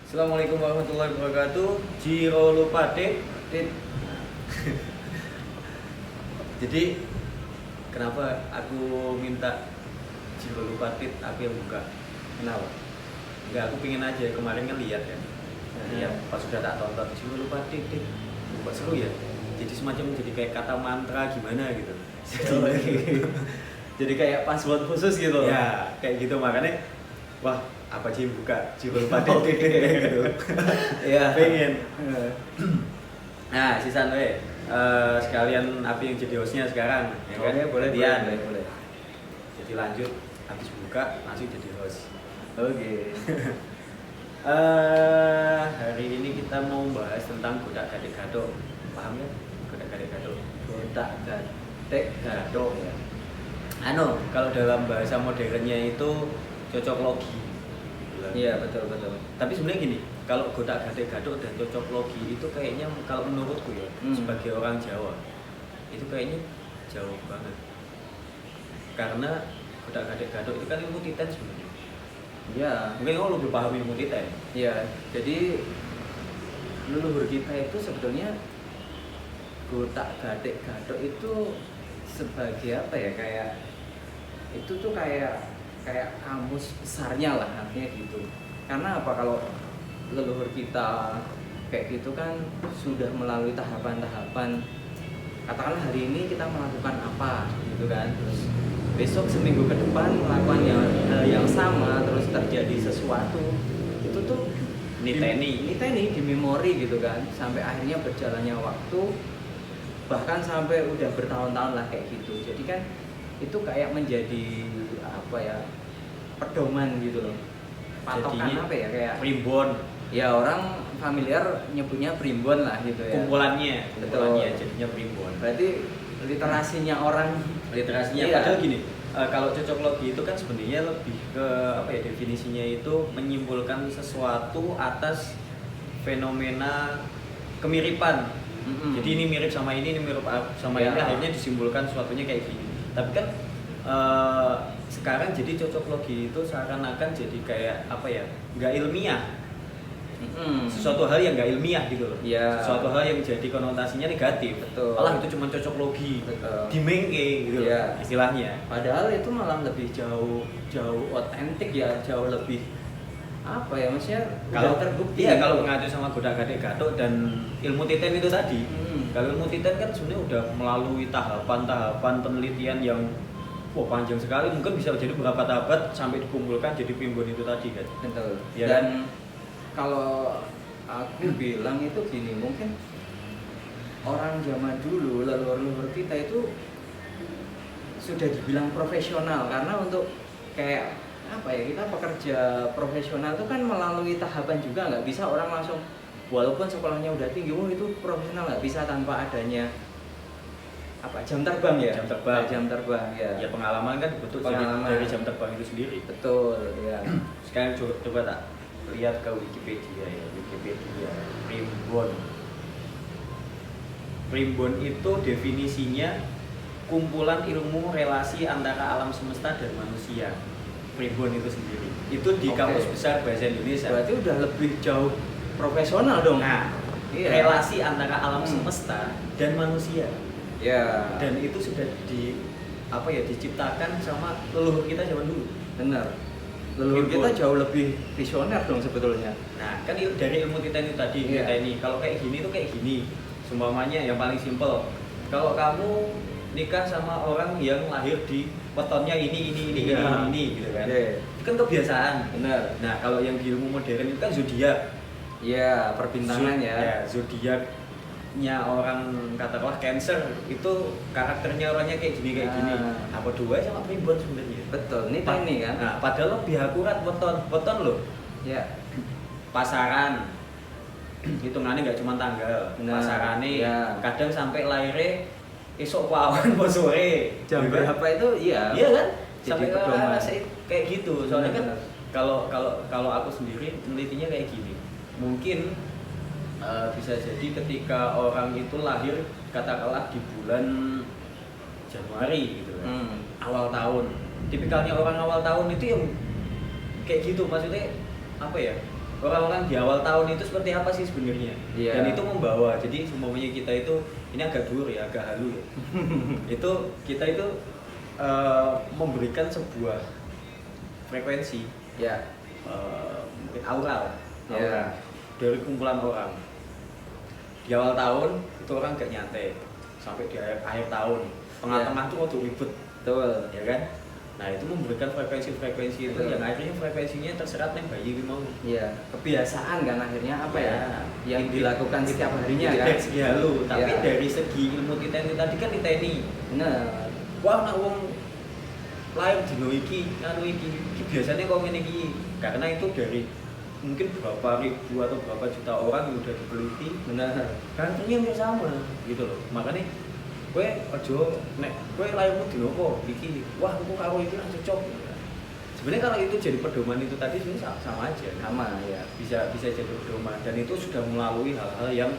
Assalamualaikum warahmatullahi wabarakatuh. Jiro lupa tit. Jadi kenapa aku minta Jiro lupa tit aku yang buka? Kenapa? Enggak, aku pengen aja kemarin kan lihat kan. Lihat pas sudah tak tonton Jiro lupa tit. Kok seru ya? Jadi semacam jadi kayak kata mantra gimana gitu. Jadi kayak password khusus gitu. Ya, kayak gitu makanya wah, apa sih buka Jiro lupa tit gitu. Iya. Pengen. Nah, sisan we. Sekalian Api yang jadi hostnya sekarang, ya kan? Boleh. Jadi lanjut, habis buka langsung jadi host. Oke. Hari ini kita mau bahas tentang godak gadek gadok. Paham ya? Godak gadek gadok. Godak gadek gadok ya. Kalau dalam bahasa modernnya itu cocok logi. Iya, betul. Tapi sebenarnya gini, kalau godak gadek gadok dan cocok logi itu kayaknya kalau menurutku ya, sebagai orang Jawa, itu kayaknya jauh banget. Karena godak gadek gadok itu kan ilmu titen sebenarnya. Iya. Mungkin kamu lebih paham ilmu titen. Iya. Jadi leluhur kita itu sebetulnya godak gadek gadok itu sebagai apa ya, kayak itu tuh kayak kamus besarnya lah, artinya gitu. Karena apa, kalau leluhur kita kayak gitu kan sudah melalui tahapan-tahapan, katakanlah hari ini kita melakukan apa gitu kan, terus besok seminggu ke depan melakukan hal yang sama, terus terjadi sesuatu, itu tuh Niteni di memori gitu kan, sampai akhirnya berjalannya waktu, bahkan sampai udah bertahun-tahun lah kayak gitu. Jadi kan itu kayak menjadi apa ya, pedoman gitu loh, patokan. Jadinya apa ya, kayak primbon, ya orang familiar nyebutnya primbon lah gitu ya. kumpulannya Betul. jadinya primbon. Berarti literasinya orang, Literasinya iya. padahal gini, kalau cocok logi itu kan sebenarnya lebih ke apa ya, definisinya itu menyimpulkan sesuatu atas fenomena kemiripan. Jadi ini mirip sama ini mirip sama Ya. ini, akhirnya disimpulkan sesuatunya kayak gini. Tapi kan sekarang jadi cocok logi itu seakan-akan jadi kayak apa ya, nggak ilmiah. Sesuatu hal yang nggak ilmiah gitu loh. Ya. Sesuatu hal yang jadi konotasinya negatif. Betul. Malah itu cuma cocok logi, Betul. dimengke gitu loh, Ya. istilahnya. Padahal itu malah lebih jauh otentik ya, jauh lebih apa ya, maksudnya Kalau udah terbukti. iya, kalau mengacu sama godak gadek gadok dan ilmu titen itu tadi. Kalau ilmu titen kan sebenarnya udah melalui tahapan-tahapan penelitian yang panjang sekali, mungkin bisa jadi berapa tahap sampai dikumpulkan jadi primbon itu tadi kan. Betul. Ya, Dan kalau aku bilang itu gini, mungkin orang zaman dulu, leluhur kita itu sudah dibilang profesional, karena untuk kayak apa ya, kita pekerja profesional itu kan melalui tahapan juga, nggak bisa orang langsung walaupun sekolahnya udah tinggi, itu profesional, nggak bisa tanpa adanya apa, jam terbang ya. Jam terbang ya. Ya pengalaman kan betul dari jam terbang itu sendiri. Betul ya. Sekarang coba tak lihat ke Wikipedia ya, Wikipedia primbon. Primbon itu definisinya kumpulan ilmu relasi antara alam semesta dan manusia. Primbon itu sendiri. Itu di Oke. Kamus Besar Bahasa Indonesia. Berarti udah lebih jauh profesional dong. Nah, iya. relasi antara alam semesta dan manusia. Ya. Dan itu sudah diciptakan sama leluhur kita zaman dulu. Benar. Leluhur kita jauh lebih visioner dong sebetulnya. Nah, kan dari ilmu titen itu tadi, Iya. titeni. Kalau kayak gini tuh kayak gini. Seumpamanya yang paling simpel. Kalau kamu nikah sama orang yang lahir di wetonnya ini Iya. gitu kan. Iya. Itu kan kebiasaan. Benar. Nah, kalau yang di ilmu modern itu kan zodiak. Iya, perbintangan ya. Zodiaknya orang katakanlah Cancer, itu karakternya orangnya kayak gini. Apa dua sama primbon sebenarnya. Betul. Ini tani kan. Nah, padahal lebih akurat weton loh. Ya. Pasaran hitungannya nggak cuma tanggal, Nah, pasarannya ya. kadang sampai lahirnya esok awan mau sore Jam berapa itu? Iya. iya kan, Jadi sampai pedoman. kayak gitu. Soalnya kan Benar. kalau aku sendiri menelitinya kayak gini, mungkin bisa jadi ketika orang itu lahir katakanlah di bulan Januari gitu kan, awal tahun. Tipikalnya orang awal tahun itu yang kayak gitu, maksudnya apa ya, orang-orang di awal tahun itu seperti apa sih sebenarnya. Yeah. Dan itu membawa, jadi semuanya kita itu ini agak dur ya, agak halu ya. Itu kita itu memberikan sebuah frekuensi, Ya. mungkin aura Ya. dari kumpulan orang. Di awal tahun itu orang gak nyantai, sampai di akhir tahun, tengah-tengah tuh waktu ribet, Betul. ya kan? Nah itu memberikan frekuensi itu yang akhirnya frekuensinya terserat nih bayi mau. Iya, kebiasaan kan akhirnya apa ya? Yang Inti- dilakukan setiap harinya itu kan. dari segi halu, tapi Ya. dari segi ilmu titeni tadi kan titeni. Bener. Wah, nak wong lahir dino iki, iki biasanya kok ngene iki. Karena itu dari mungkin berapa ribu atau berapa juta orang yang udah diteliti. Bener. Karakternya hampir sama gitu loh. Makanya kowe aja nek kowe lahirmu dino apa iki. Wah, aku karo iki lah cocok. Sebenarnya kalau itu jadi pedoman itu tadi sebenarnya sama aja. Sama ya. Bisa jadi pedoman dan itu sudah melalui hal-hal yang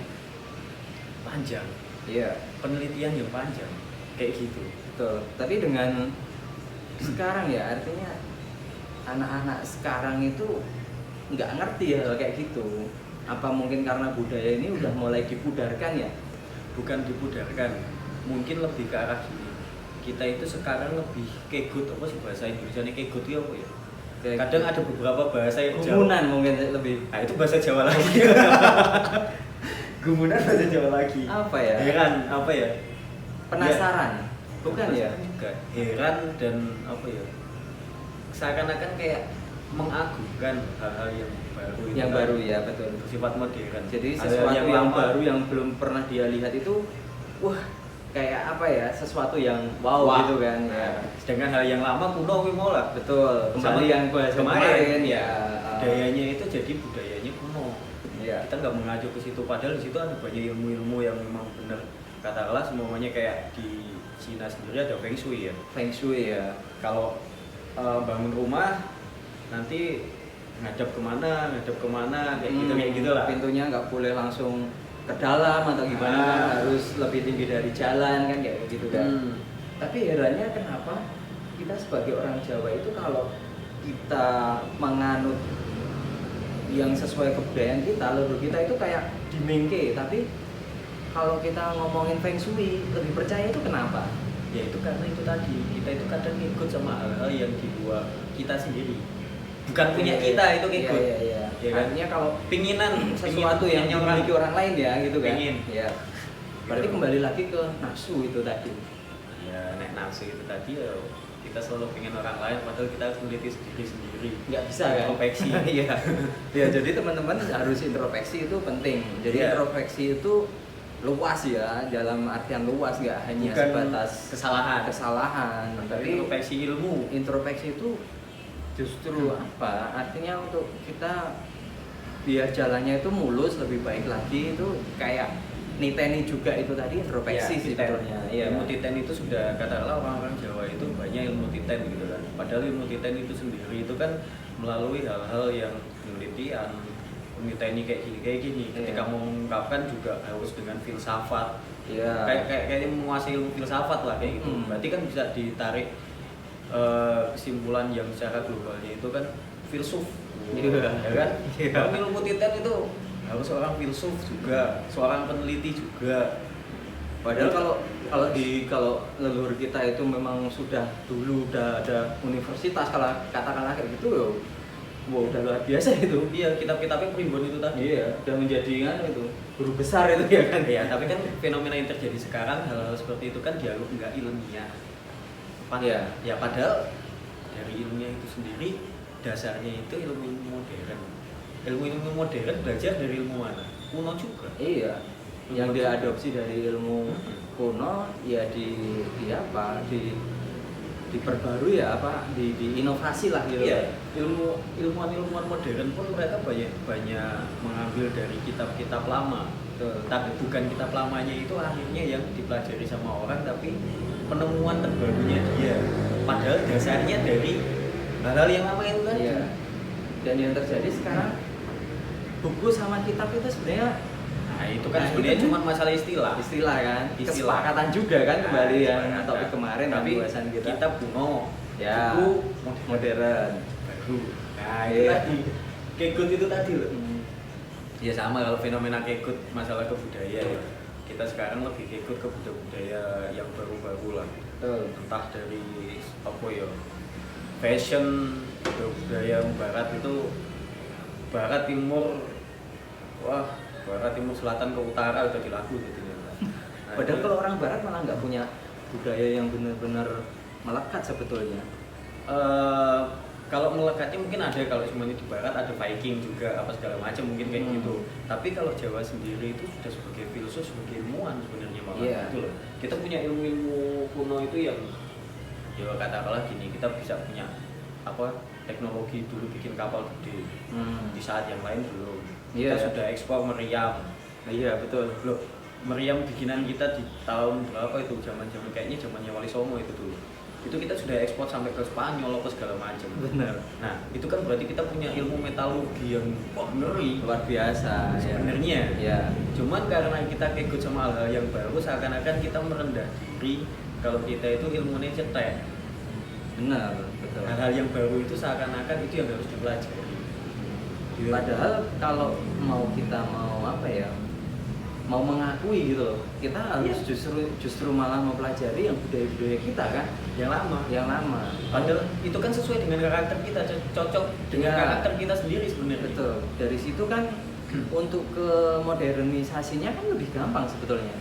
panjang. Iya. Penelitian yang panjang kayak gitu. Betul. Tapi dengan sekarang ya artinya anak-anak sekarang itu nggak ngerti hal kayak gitu. Apa mungkin karena budaya ini udah mulai dipudarkan ya? Bukan dipudarkan, mungkin lebih ke arah gini. Kita itu sekarang lebih kegut, apa sih bahasa Indonesia ini kegut itu apa ya? Kadang ada beberapa bahasa yang gumunan mungkin lebih. Nah itu bahasa Jawa lagi. Gumunan bahasa Jawa lagi. Apa ya? Heran, apa ya? Penasaran. Bukan ya? Juga. Heran dan apa ya? Seakan-akan kayak mengagumkan hal-hal yang baru. Yang baru ya, betul. Bersifat modern. Jadi Hal-hal sesuatu yang lama. baru yang belum pernah dia lihat itu, wah kayak apa ya? Sesuatu yang wow Wah. gitu kan. Ya. Nah, sedangkan hal yang lama kuno kuwi mau lah. Betul. Kembali Sama yang bahasa kemarin ya. budayanya itu jadi budayanya kuno. Ya. Kita nggak mengacu ke situ, padahal di situ ada banyak ilmu-ilmu yang memang benar. Katakanlah semuanya kayak di Cina sendiri ada Feng Shui ya. Feng Shui ya. Kalau bangun rumah nanti ngadep kemana kayak gitu lah. Pintunya nggak boleh langsung ke dalam atau gimana, harus lebih tinggi dari jalan kan kayak gitu kan. Tapi herannya kenapa kita sebagai orang Jawa itu kalau kita menganut yang sesuai kebudayaan kita, leluhur kita itu kayak dimengke, tapi kalau kita ngomongin Feng Shui lebih percaya itu kenapa? Ya itu karena itu tadi, kita itu kadang ngikut sama hal-hal yang di luar kita sendiri. Bukan punya kita itu ngikut. Iya. Ya kan? Artinya kalau Pinginan sesuatu yang dimiliki orang lain ya gitu kan. Pingin. Ya. Berarti Gitu. kembali lagi ke nafsu itu tadi. Ya nek nafsu itu tadi ya kita selalu pengen orang lain padahal kita harus meneliti sendiri. Nggak bisa kan? Introspeksi. Iya. Ya jadi teman-teman harus introspeksi itu penting. Jadi Iya. introspeksi itu luas ya, dalam artian luas, nggak hanya Bukan sebatas kesalahan. Tapi introspeksi ilmu. Introspeksi itu justru apa? Artinya untuk kita biar jalannya itu mulus lebih baik lagi, itu kayak niteni juga itu tadi introspeksi sih sebetulnya. Iya. Ilmu titen itu sudah katakanlah orang-orang Jawa itu banyak ilmu titen gitu kan. Padahal ilmu titen itu sendiri itu kan melalui hal-hal yang penelitian, meniteni kayak gini. Ketika mau mengungkapkan juga harus dengan filsafat. Iya. Kayak menguasai ilmu filsafat lah kayak gitu. Berarti kan bisa ditarik kesimpulan yang secara globalnya itu kan filsuf. Iya. Ya kan? Kalau ilmu titen itu harus seorang filsuf juga, seorang peneliti juga. Padahal kalau leluhur kita itu memang sudah dulu udah ada universitas, kalau katakanlah kayak gitu ya, wow, udah luar biasa itu. Iya, kitab-kitabnya primbon itu tadi. Iya, udah menjadi kan itu guru besar itu ya kan. Ya, tapi kan fenomena yang terjadi sekarang hal-hal seperti itu kan dianggap nggak ilmiah. Iya. Ya padahal dari ilmunya itu sendiri dasarnya itu ilmu modern. Ilmu modern belajar dari ilmu mana? Kuno juga. Iya. Yang diadopsi dari ilmu kuno ya diperbarui ya apa diinovasi lah gitu. Iya, ilmuwan modern pun mereka banyak mengambil dari kitab-kitab lama. Tapi bukan kitab lamanya itu akhirnya yang dipelajari sama orang, tapi penemuan terbarunya dia. Padahal dasarnya dari hal-hal yang lama itu tadi. Iya. Dan yang terjadi sekarang buku sama kitab itu sebenarnya itu kan sebenarnya cuma masalah istilah kan, Istilah. kesepakatan juga kan kembali yang kesepakatan. topik kemarin tapi pembahasan kita. kitab kuno, Ya, buku modern. baru. Nah, Iya. itu tadi. Kegut itu tadi loh. Ya sama kalau fenomena kegut masalah kebudaya ya. Kita sekarang lebih kegut ke budaya yang baru-baru lah. Entah dari apa ya, fashion, budaya barat itu barat timur, wah barat timur selatan ke utara udah dilaku gitu ya. Nah, Padahal kalau orang barat malah nggak punya budaya yang benar-benar melekat sebetulnya. Kalau melekatnya mungkin ada, kalau semuanya di barat ada Viking juga apa segala macam mungkin kayak gitu. Tapi kalau Jawa sendiri itu sudah sebagai filsuf, sebagai ilmuwan sebenarnya malah gitu loh. Kita punya ilmu-ilmu kuno itu yang ya katakanlah gini, kita bisa punya apa teknologi dulu bikin kapal gede di saat yang lain belum. Kita sudah ekspor meriam. Nah, iya betul. Loh, meriam bikinan kita di tahun berapa itu, zaman-zaman kayaknya zamannya Wali Songo itu dulu. Itu kita sudah ekspor sampai ke Spanyol apa segala macam. Benar. Nah, itu kan berarti kita punya ilmu metalurgi yang ngeri, luar biasa sebenarnya. Ya. Cuman karena kita keikut sama hal yang baru, seakan-akan kita merendah diri kalau kita itu ilmunya cetek. Benar, betul. Hal-hal yang baru itu seakan-akan itu yang harus dipelajari. Padahal kalau kita mau apa ya, mau mengakui gitu loh, kita harus justru malah mempelajari yang budaya-budaya kita kan, yang lama. Padahal itu kan sesuai dengan karakter kita, cocok dengan karakter kita sendiri sebenarnya. Betul. Dari situ kan untuk ke modernisasinya kan lebih gampang sebetulnya.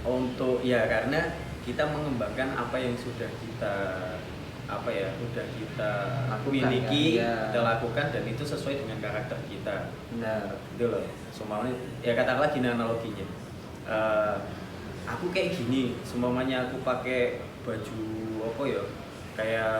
Untuk ya karena kita mengembangkan apa yang sudah kita udah kita miliki, kita lakukan, dan itu sesuai dengan karakter kita. Benar. Gitu loh. Semuanya ya katakanlah gini analoginya. Aku kayak gini, semuanya aku pakai baju apa ya? Kayak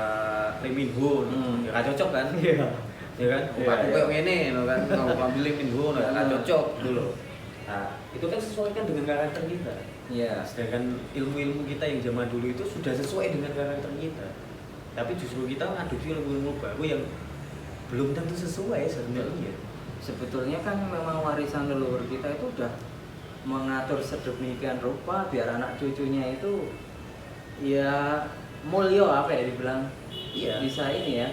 Lee Min Ho, ya gak cocok kan? Iya. Ya kan? Aku kayak ngene kan, mau ambil Lee Min Ho, gak cocok gitu loh. Nah, itu kan sesuaikan dengan karakter kita. Iya. Sedangkan ilmu-ilmu kita yang zaman dulu itu sudah sesuai dengan karakter kita. Tapi justru kita mengadopsi ilmu-ilmu baru yang belum tentu sesuai sebenarnya. Sebetulnya kan memang warisan leluhur kita itu udah mengatur sedemikian rupa biar anak cucunya itu ya mulio apa ya dibilang, bisa ini ya,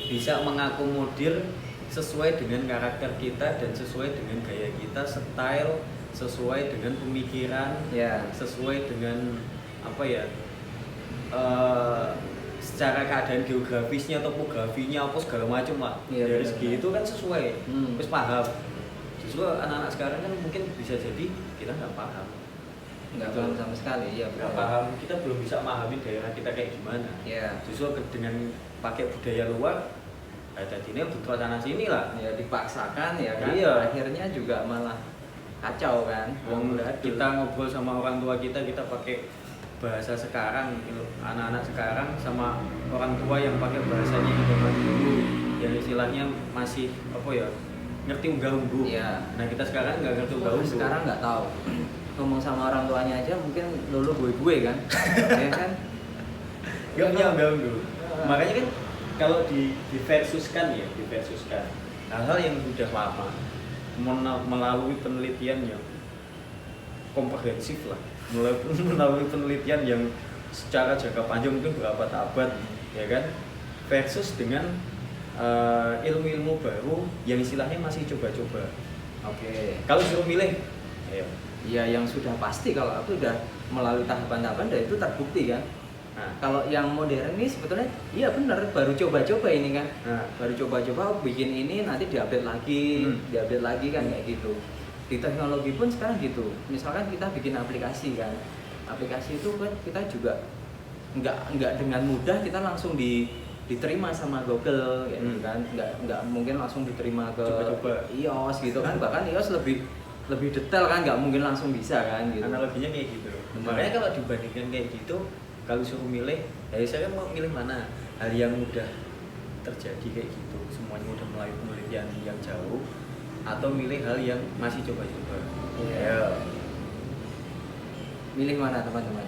bisa mengakomodir sesuai dengan karakter kita dan sesuai dengan gaya kita, style, sesuai dengan pemikiran, sesuai dengan apa ya, secara keadaan geografisnya, topografinya, apa segala macam lah. Dari segi itu kan sesuai, terus paham. Justru anak-anak sekarang kan mungkin bisa jadi kita nggak paham. Nggak paham sama sekali, ya. Nggak paham, kita belum bisa memahami daerah kita kayak gimana. Justru dengan pakai budaya luar, jadinya butuh sana sini lah. Ya dipaksakan ya kan. Akhirnya juga malah kacau kan. Kita ngobrol sama orang tua kita pakai bahasa sekarang, anak-anak sekarang sama orang tua yang pakai bahasanya yang zaman dulu, yang istilahnya masih apa ya, ngerti unggah-ungguh. Nah kita sekarang nggak ngerti unggah-ungguh. Sekarang nggak tahu. Ngomong sama orang tuanya aja mungkin lulu gue kan, ya kan? Nggak punya unggah-ungguh. Makanya kan kalau diversuskan hal-hal yang sudah lama melalui penelitian yang komprehensif lah, melalui penelitian yang secara jangka panjang mungkin berapa abad, ya kan, versus dengan ilmu-ilmu baru yang istilahnya masih coba-coba. Kalau suruh milih, ya yang sudah pasti kalau aku udah melalui tahapan-tahapan dan itu terbukti kan. Kalau yang modern ini sebetulnya iya benar, baru coba-coba ini kan, baru coba-coba bikin ini nanti diupdate lagi kan, kayak gitu. Di teknologi pun sekarang gitu. Misalkan kita bikin aplikasi kan, aplikasi itu kan kita juga nggak dengan mudah kita langsung diterima sama Google gitu kan, nggak mungkin langsung diterima ke iOS gitu kan, bahkan iOS lebih detail kan, nggak mungkin langsung bisa kan gitu. Analoginya kayak gitu. Makanya kalau dibandingkan kayak gitu, kalau suruh milih, saya mau milih mana? Hal yang mudah terjadi kayak gitu, semuanya udah melalui penelitian yang jauh, atau milih hal yang masih coba-coba. Milih mana teman-teman?